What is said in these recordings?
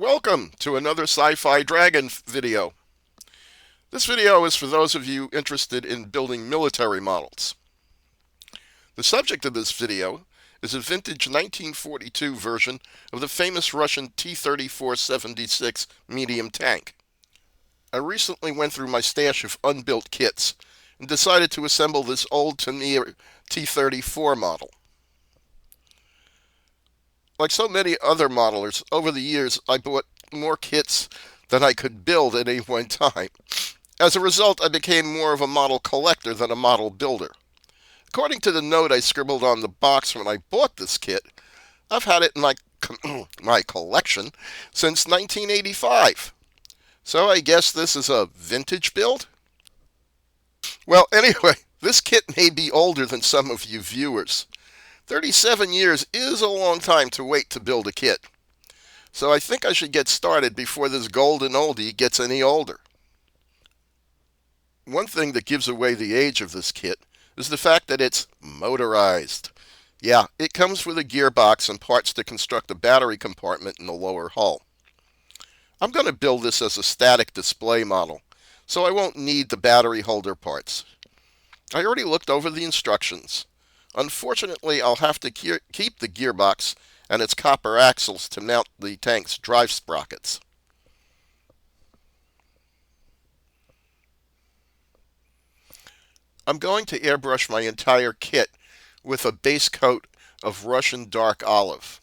Welcome to another Sci-Fi Dragon video. This video is for those of you interested in building military models. The subject of this video is a vintage 1942 version of the famous Russian T-34-76 medium tank. I recently went through my stash of unbuilt kits and decided to assemble this old Tamiya T-34 model. Like so many other modelers, over the years I bought more kits than I could build at any one time. As a result, I became more of a model collector than a model builder. According to the note I scribbled on the box when I bought this kit, I've had it in my collection since 1985. So I guess this is a vintage build? Well, anyway, this kit may be older than some of you viewers. 37 years is a long time to wait to build a kit. So I think I should get started before this golden oldie gets any older. One thing that gives away the age of this kit is the fact that it's motorized. Yeah, it comes with a gearbox and parts to construct a battery compartment in the lower hull. I'm going to build this as a static display model, so I won't need the battery holder parts. I already looked over the instructions. Unfortunately, I'll have to keep the gearbox and its copper axles to mount the tank's drive sprockets. I'm going to airbrush my entire kit with a base coat of Russian dark olive.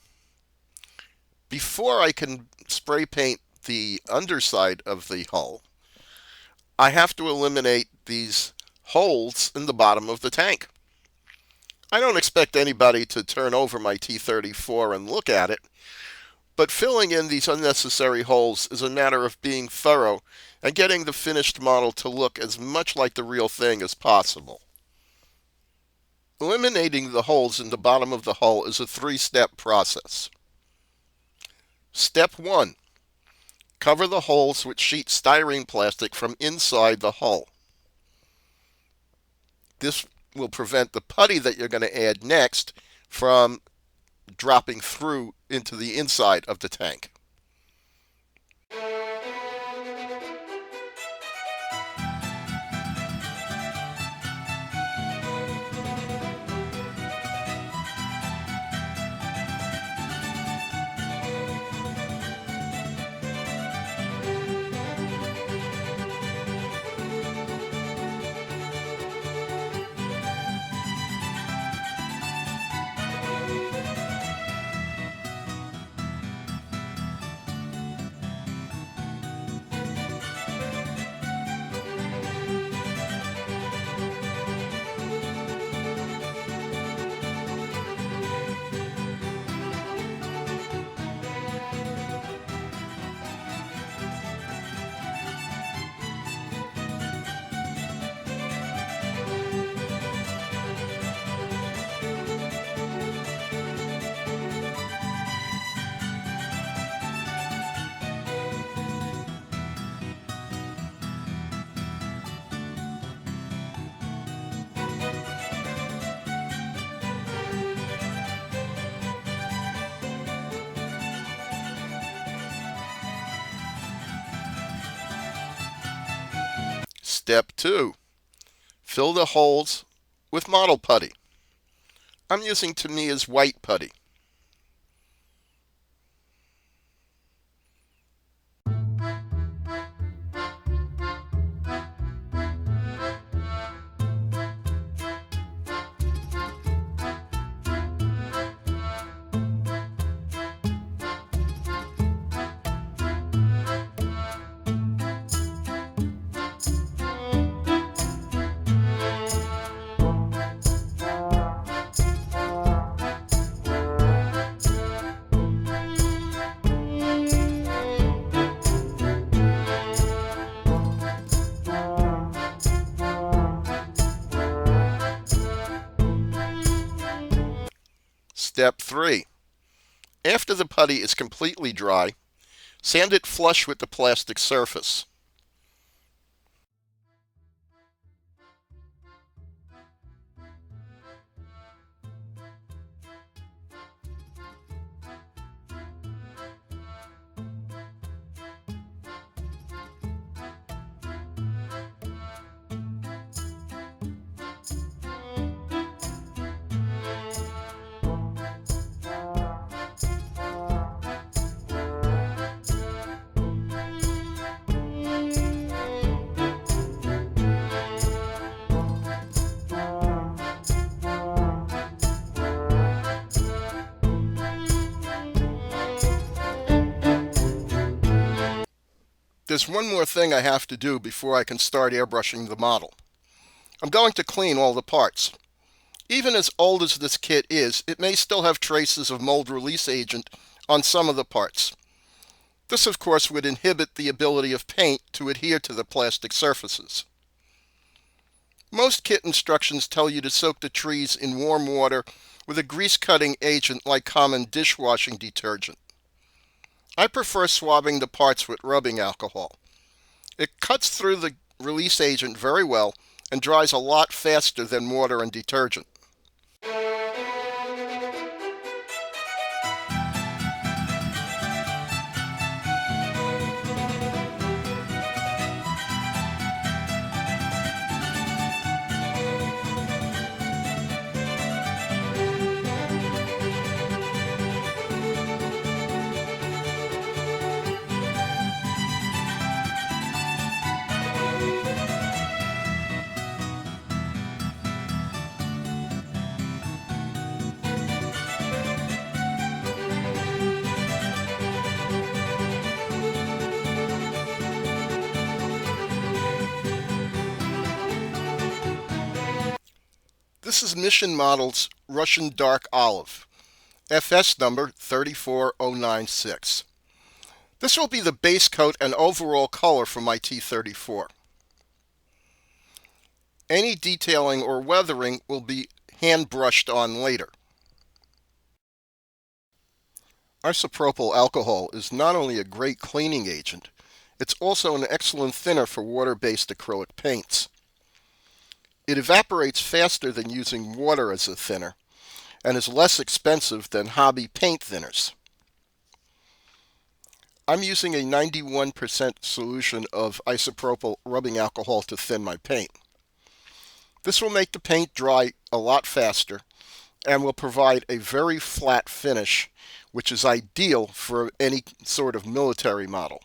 Before I can spray paint the underside of the hull, I have to eliminate these holes in the bottom of the tank. I don't expect anybody to turn over my T-34 and look at it, but filling in these unnecessary holes is a matter of being thorough and getting the finished model to look as much like the real thing as possible. Eliminating the holes in the bottom of the hull is a three-step process. Step 1. Cover the holes with sheet styrene plastic from inside the hull. This will prevent the putty that you're going to add next from dropping through into the inside of the tank. Step 2. Fill the holes with model putty. I'm using Tamiya's white putty. Step 3. After the putty is completely dry, sand it flush with the plastic surface. There's one more thing I have to do before I can start airbrushing the model. I'm going to clean all the parts. Even as old as this kit is, it may still have traces of mold release agent on some of the parts. This, of course, would inhibit the ability of paint to adhere to the plastic surfaces. Most kit instructions tell you to soak the trees in warm water with a grease-cutting agent like common dishwashing detergent. I prefer swabbing the parts with rubbing alcohol. It cuts through the release agent very well and dries a lot faster than water and detergent. This is Mission Model's Russian Dark Olive, FS number 34096. This will be the base coat and overall color for my T34. Any detailing or weathering will be hand brushed on later. Isopropyl alcohol is not only a great cleaning agent, it's also an excellent thinner for water-based acrylic paints. It evaporates faster than using water as a thinner and is less expensive than hobby paint thinners. I'm using a 91% solution of isopropyl rubbing alcohol to thin my paint. This will make the paint dry a lot faster and will provide a very flat finish, which is ideal for any sort of military model.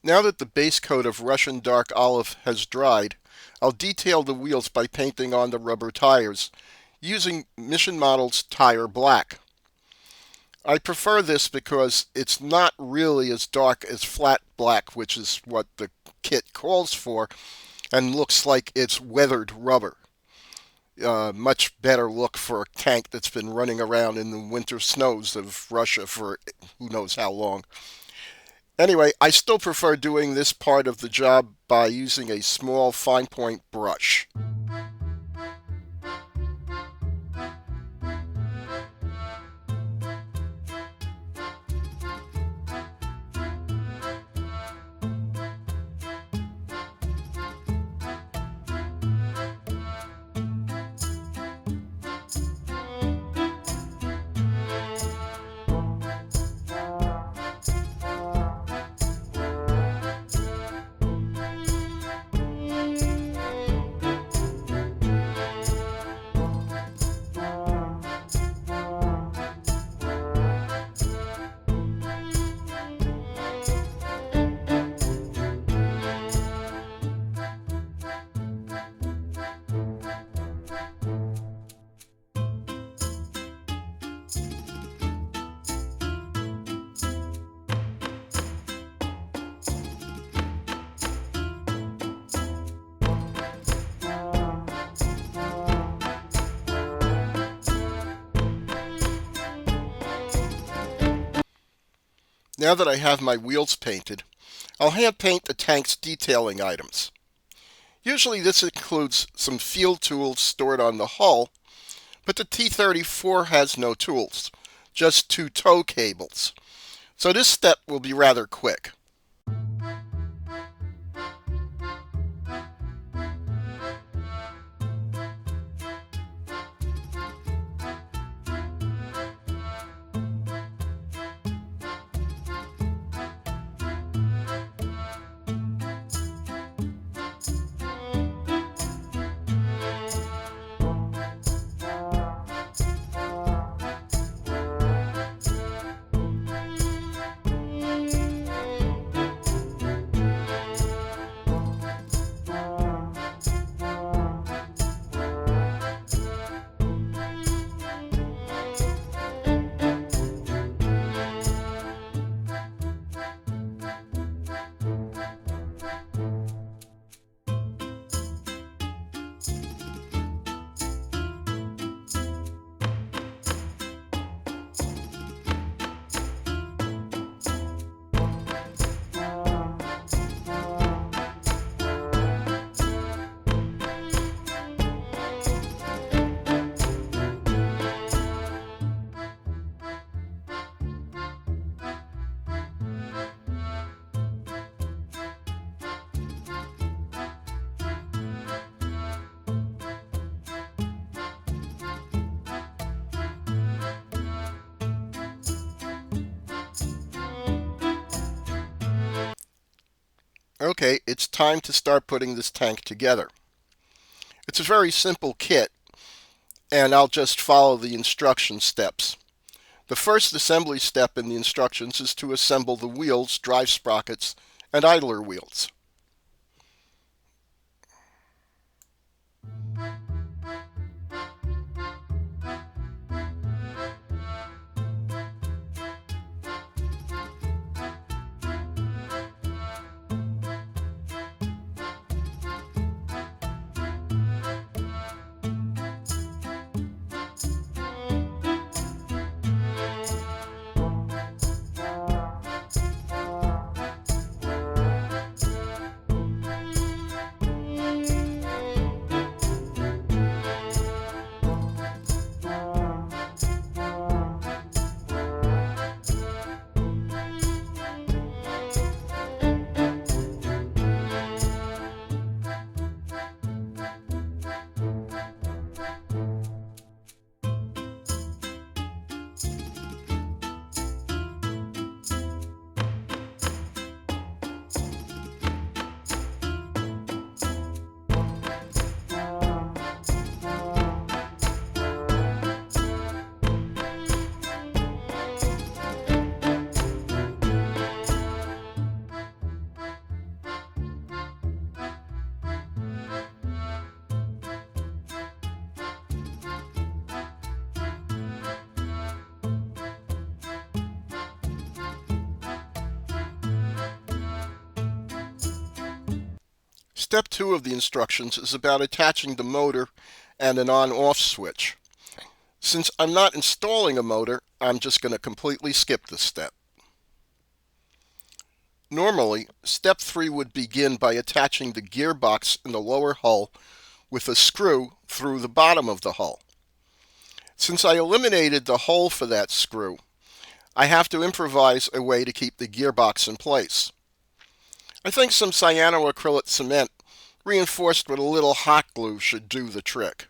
Now that the base coat of Russian Dark Olive has dried, I'll detail the wheels by painting on the rubber tires, using Mission Model's Tire Black. I prefer this because it's not really as dark as flat black, which is what the kit calls for, and looks like it's weathered rubber. Much better look for a tank that's been running around in the winter snows of Russia for who knows how long. Anyway, I still prefer doing this part of the job by using a small fine point brush. Now that I have my wheels painted, I'll hand paint the tank's detailing items. Usually this includes some field tools stored on the hull, but the T34 has no tools, just 2 tow cables. So this step will be rather quick. Okay, it's time to start putting this tank together. It's a very simple kit, and I'll just follow the instruction steps. The first assembly step in the instructions is to assemble the wheels, drive sprockets, and idler wheels. Step 2 of the instructions is about attaching the motor and an on-off switch. Since I'm not installing a motor, I'm just going to completely skip this step. Normally, step 3 would begin by attaching the gearbox in the lower hull with a screw through the bottom of the hull. Since I eliminated the hole for that screw, I have to improvise a way to keep the gearbox in place. I think some cyanoacrylate cement reinforced with a little hot glue should do the trick.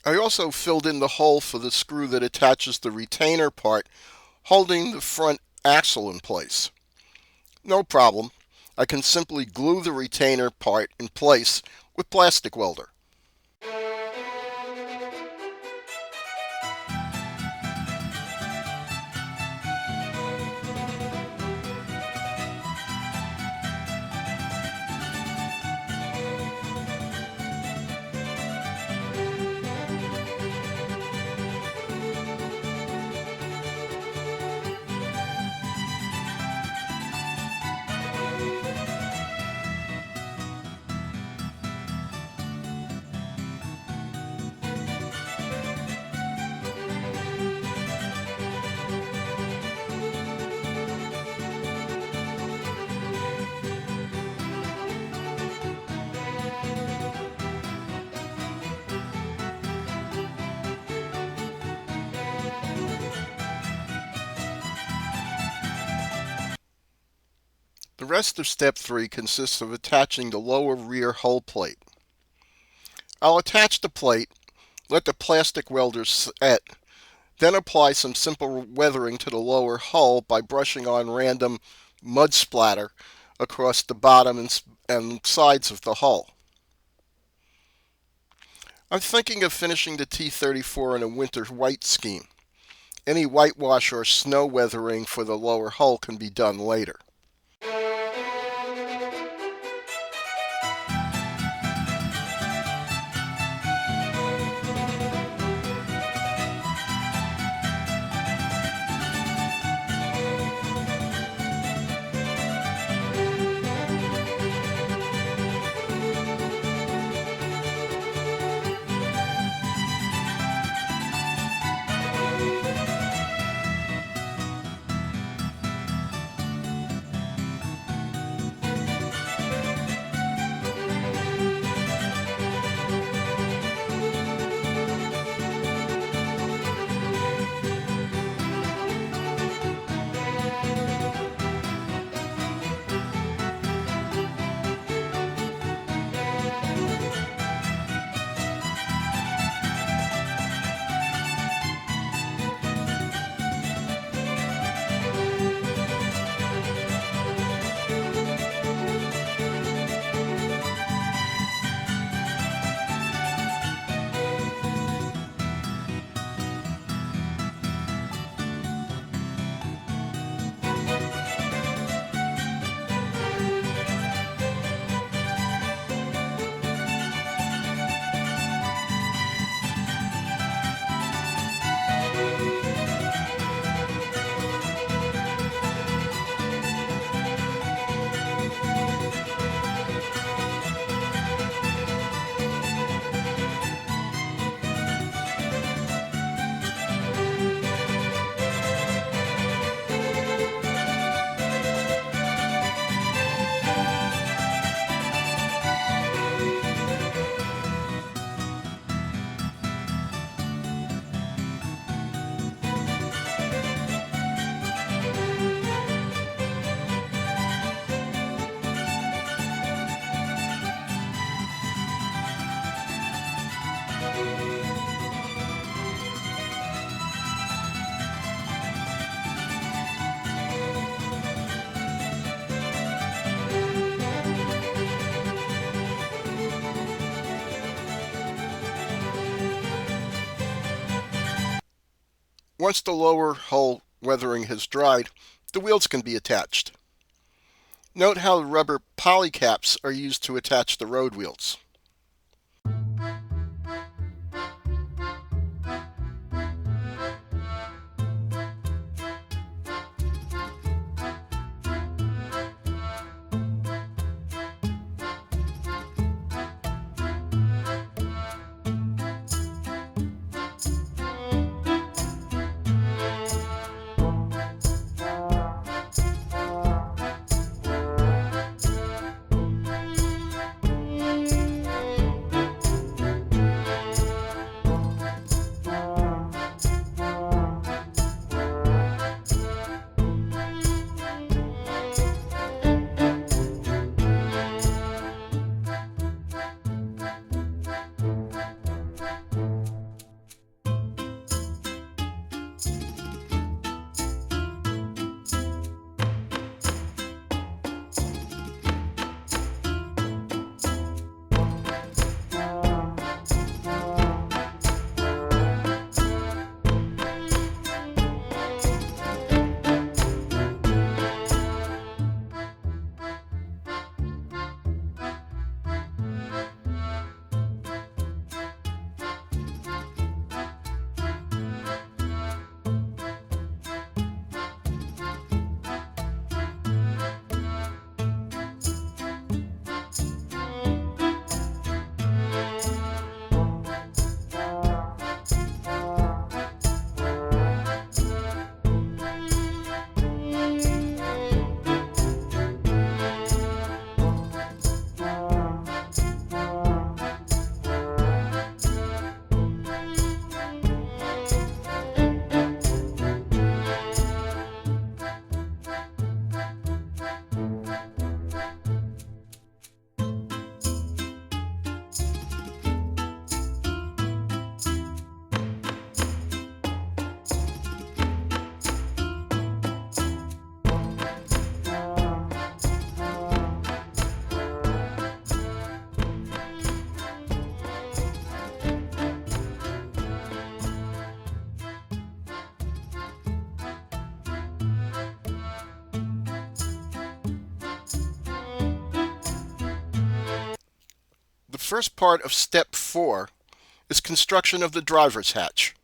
I also filled in the hole for the screw that attaches the retainer part holding the front axle in place. No problem. I can simply glue the retainer part in place with plastic welder. The rest of step 3 consists of attaching the lower rear hull plate. I'll attach the plate, let the plastic welder set, then apply some simple weathering to the lower hull by brushing on random mud splatter across the bottom and sides of the hull. I'm thinking of finishing the T34 in a winter white scheme. Any whitewash or snow weathering for the lower hull can be done later. Once the lower hull weathering has dried, the wheels can be attached. Note how rubber polycaps are used to attach the road wheels. first part of step 4 is construction of the driver's hatch.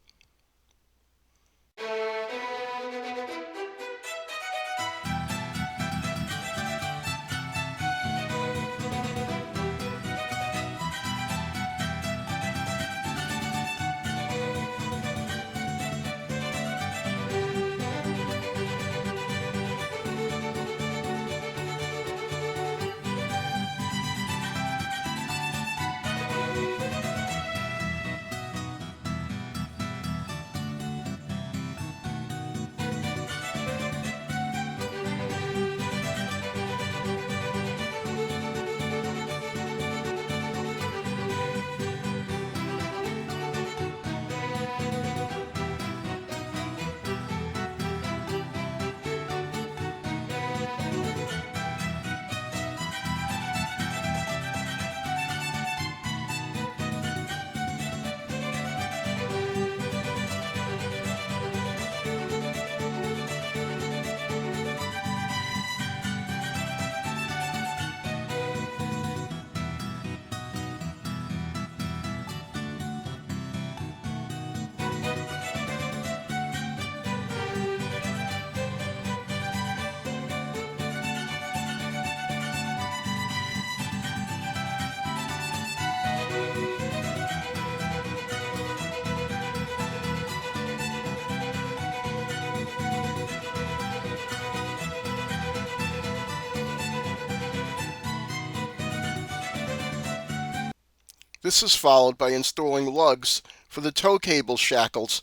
This is followed by installing lugs for the tow cable shackles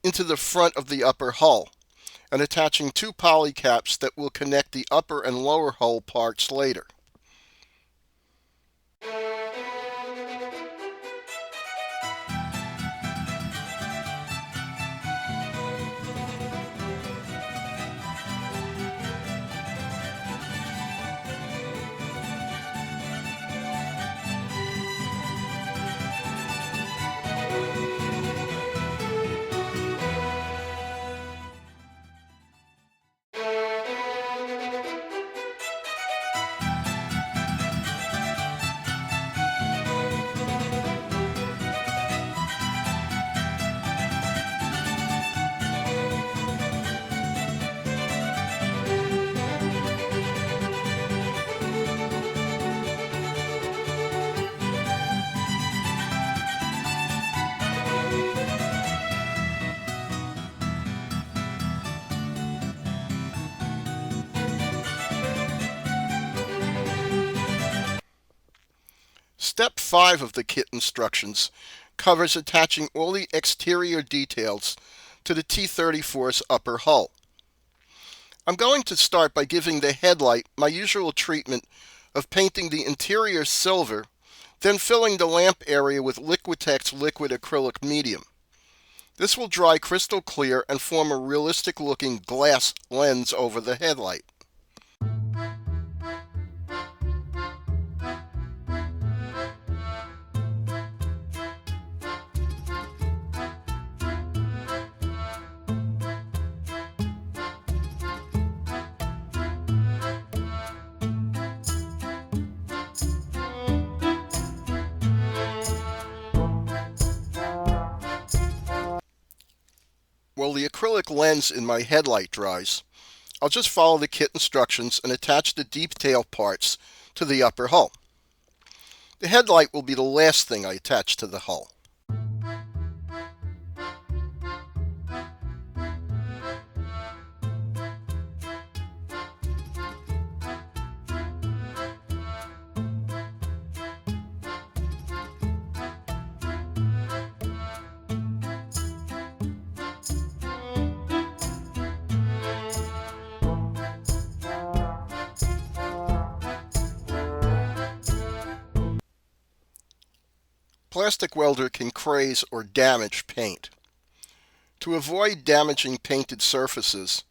into the front of the upper hull and attaching 2 poly caps that will connect the upper and lower hull parts later. Step 5 of the kit instructions covers attaching all the exterior details to the T34's upper hull. I'm going to start by giving the headlight my usual treatment of painting the interior silver, then filling the lamp area with Liquitex liquid acrylic medium. This will dry crystal clear and form a realistic looking glass lens over the headlight. While the acrylic lens in my headlight dries, I'll just follow the kit instructions and attach the detail parts to the upper hull. The headlight will be the last thing I attach to the hull. Plastic welder can craze or damage paint. To avoid damaging painted surfaces,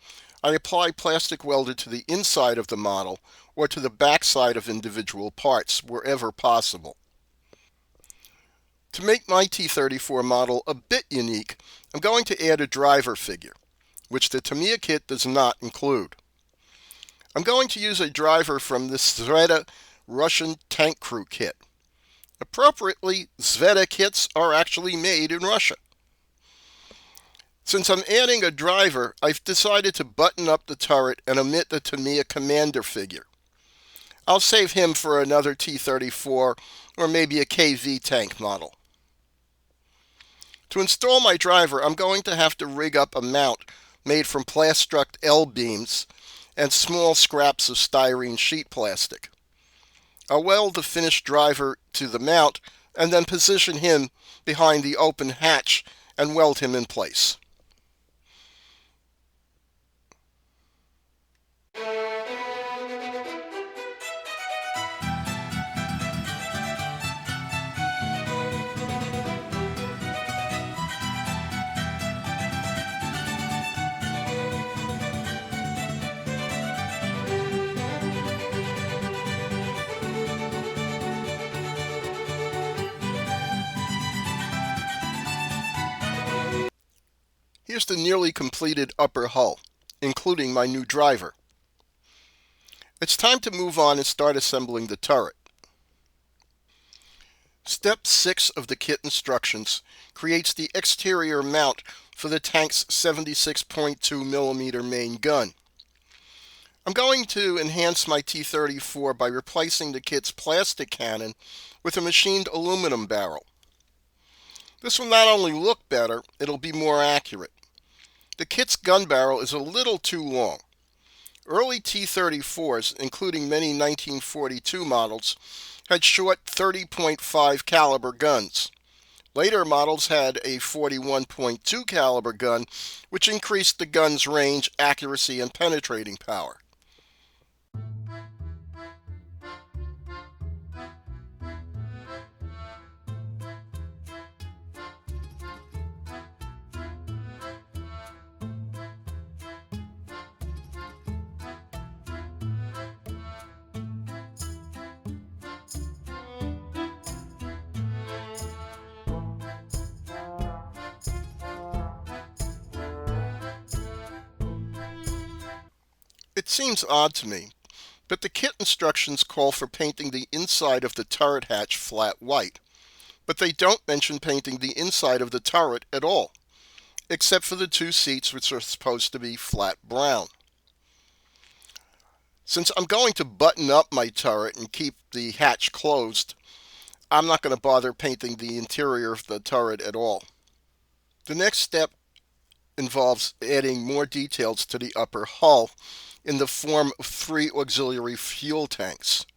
I apply plastic welder to the inside of the model or to the backside of individual parts wherever possible. To make my T34 model a bit unique, I'm going to add a driver figure, which the Tamiya kit does not include. I'm going to use a driver from the Sreda Russian tank crew kit. Appropriately, Zveta kits are actually made in Russia. Since I'm adding a driver, I've decided to button up the turret and omit the Tamiya commander figure. I'll save him for another T34 or maybe a KV tank model. To install my driver, I'm going to have to rig up a mount made from Plastruct L-beams and small scraps of styrene sheet plastic. I'll weld the finished driver to the mount and then position him behind the open hatch and weld him in place. Here's the nearly completed upper hull, including my new driver. It's time to move on and start assembling the turret. Step 6 of the kit instructions creates the exterior mount for the tank's 76.2mm main gun. I'm going to enhance my T34 by replacing the kit's plastic cannon with a machined aluminum barrel. This will not only look better, it'll be more accurate. The kit's gun barrel is a little too long. Early T-34s, including many 1942 models, had short 30.5 caliber guns. Later models had a 41.2 caliber gun, which increased the gun's range, accuracy, and penetrating power. It seems odd to me, but the kit instructions call for painting the inside of the turret hatch flat white, but they don't mention painting the inside of the turret at all, except for the two seats which are supposed to be flat brown. Since I'm going to button up my turret and keep the hatch closed, I'm not going to bother painting the interior of the turret at all. The next step involves adding more details to the upper hull in the form of 3 auxiliary fuel tanks.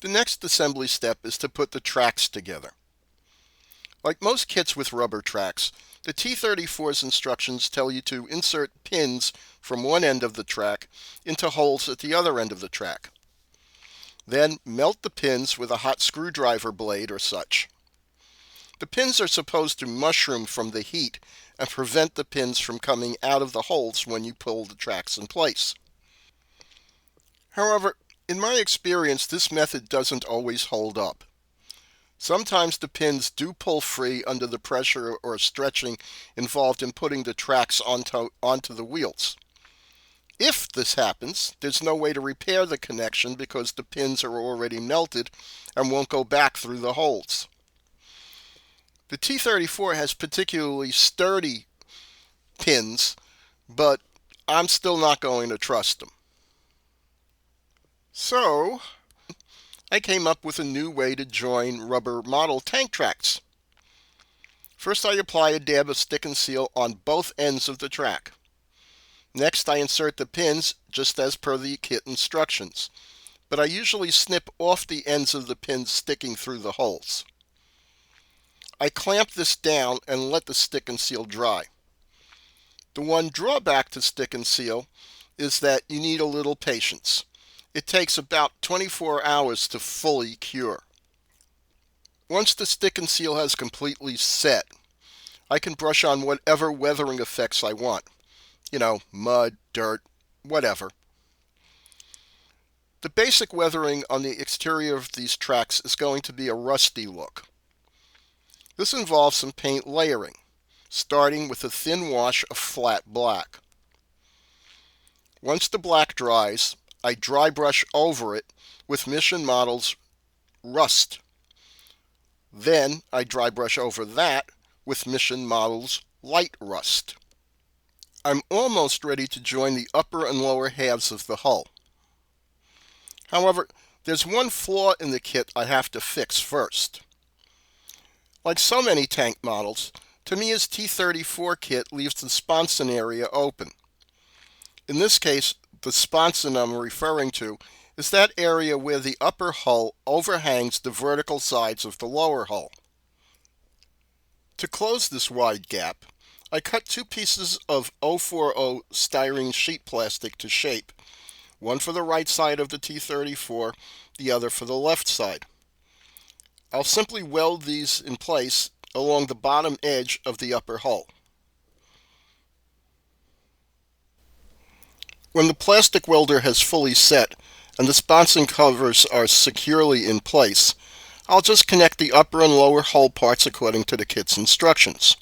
The next assembly step is to put the tracks together. Like most kits with rubber tracks, The T34's instructions tell you to insert pins from one end of the track into holes at the other end of the track. Then melt the pins with a hot screwdriver blade or such. The pins are supposed to mushroom from the heat and prevent the pins from coming out of the holes when you pull the tracks in place. However, in my experience, this method doesn't always hold up. Sometimes the pins do pull free under the pressure or stretching involved in putting the tracks onto the wheels. If this happens, there's no way to repair the connection because the pins are already melted and won't go back through the holes. The T34 has particularly sturdy pins, but I'm still not going to trust them. So, I came up with a new way to join rubber model tank tracks. First, I apply a dab of stick and seal on both ends of the track. Next, I insert the pins just as per the kit instructions, but I usually snip off the ends of the pins sticking through the holes. I clamp this down and let the stick and seal dry. The one drawback to stick and seal is that you need a little patience. It takes about 24 hours to fully cure. Once the stick and seal has completely set, I can brush on whatever weathering effects I want. Mud, dirt, whatever. The basic weathering on the exterior of these tracks is going to be a rusty look. This involves some paint layering, starting with a thin wash of flat black. Once the black dries, I dry brush over it with Mission Model's Rust. Then I dry brush over that with Mission Model's Light Rust. I'm almost ready to join the upper and lower halves of the hull. However, there's one flaw in the kit I have to fix first. Like so many tank models, Tamiya's T34 kit leaves the sponson area open. In this case, the sponson I'm referring to is that area where the upper hull overhangs the vertical sides of the lower hull. To close this wide gap, I cut two pieces of 040 styrene sheet plastic to shape, one for the right side of the T34, the other for the left side. I'll simply weld these in place along the bottom edge of the upper hull. When the plastic welder has fully set and the sponson covers are securely in place, I'll just connect the upper and lower hull parts according to the kit's instructions.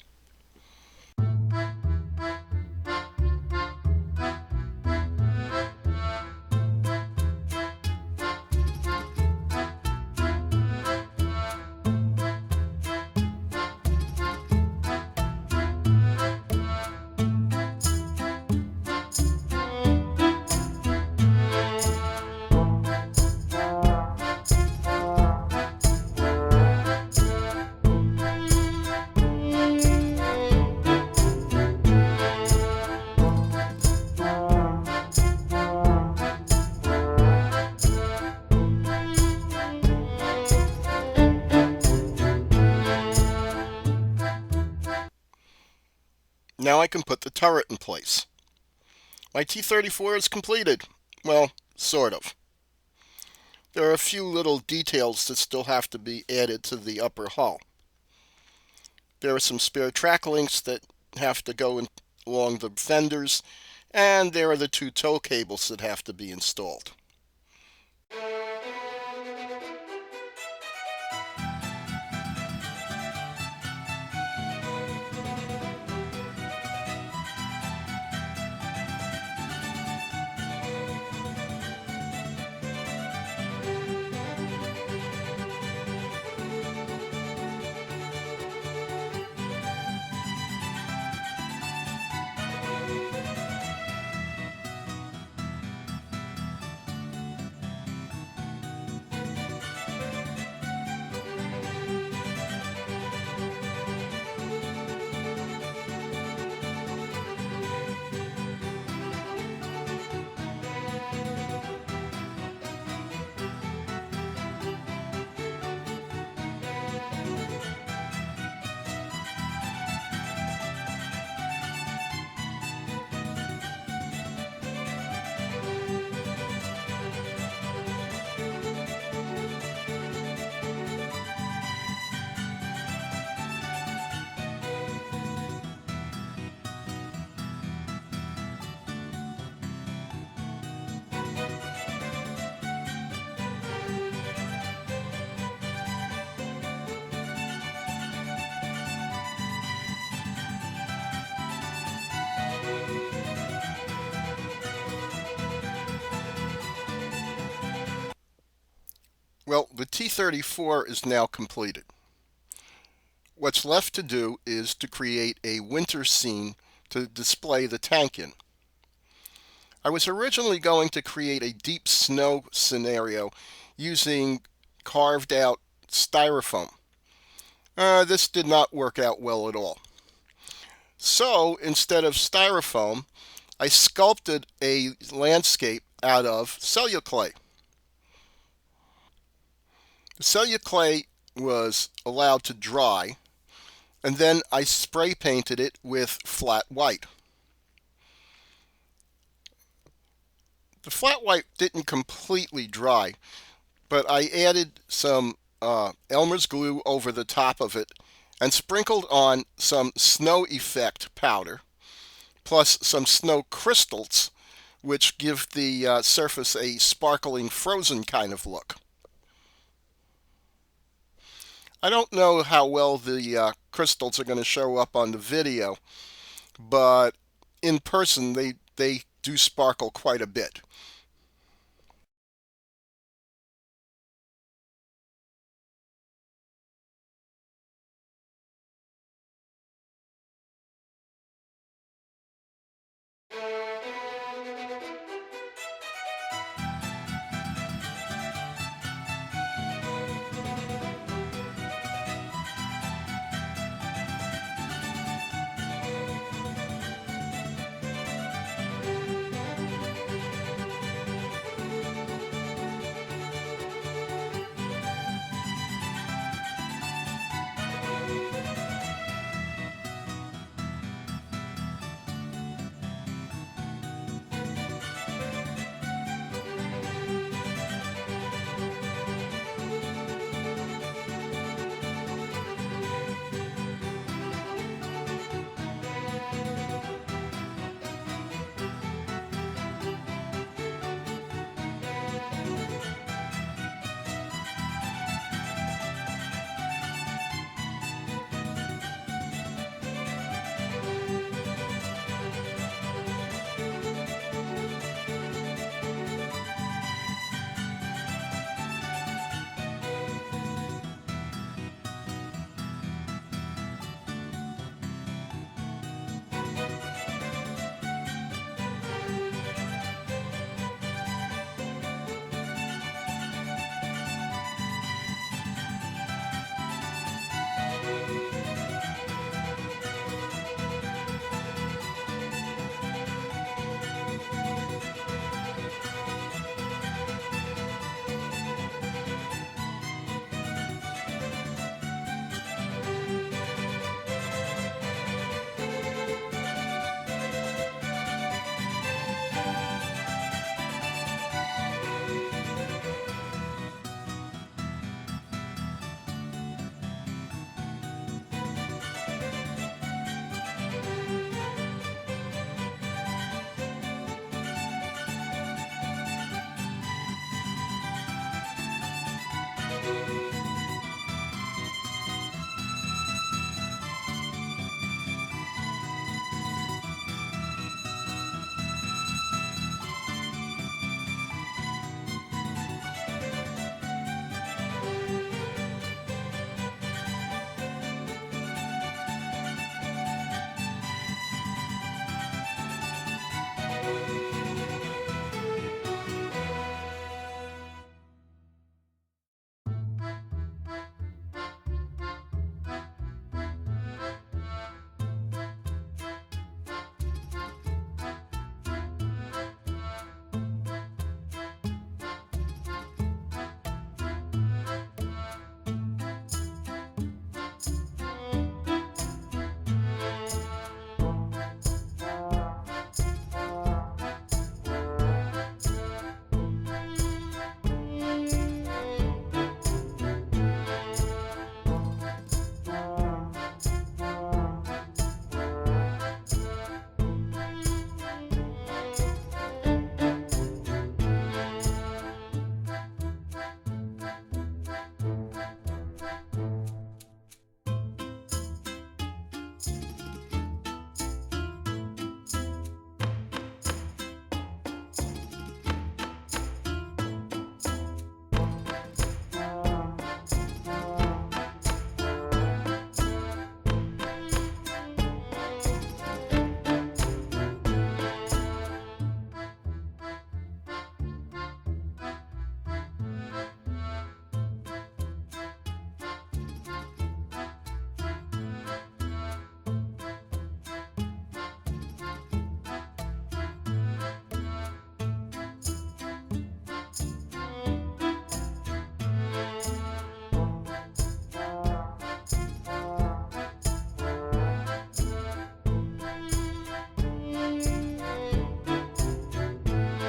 Now I can put the turret in place. My T34 is completed. Well, sort of. There are a few little details that still have to be added to the upper hull. There are some spare track links that have to go along the fenders, and there are the two tow cables that have to be installed. Well, the T34 is now completed. What's left to do is to create a winter scene to display the tank in. I was originally going to create a deep snow scenario using carved out styrofoam. This did not work out well at all. So instead of styrofoam, I sculpted a landscape out of celluclay. The celluclay was allowed to dry, and then I spray painted it with flat white. The flat white didn't completely dry, but I added some Elmer's glue over the top of it and sprinkled on some snow effect powder, plus some snow crystals, which give the surface a sparkling frozen kind of look. I don't know how well the crystals are going to show up on the video, but in person they do sparkle quite a bit.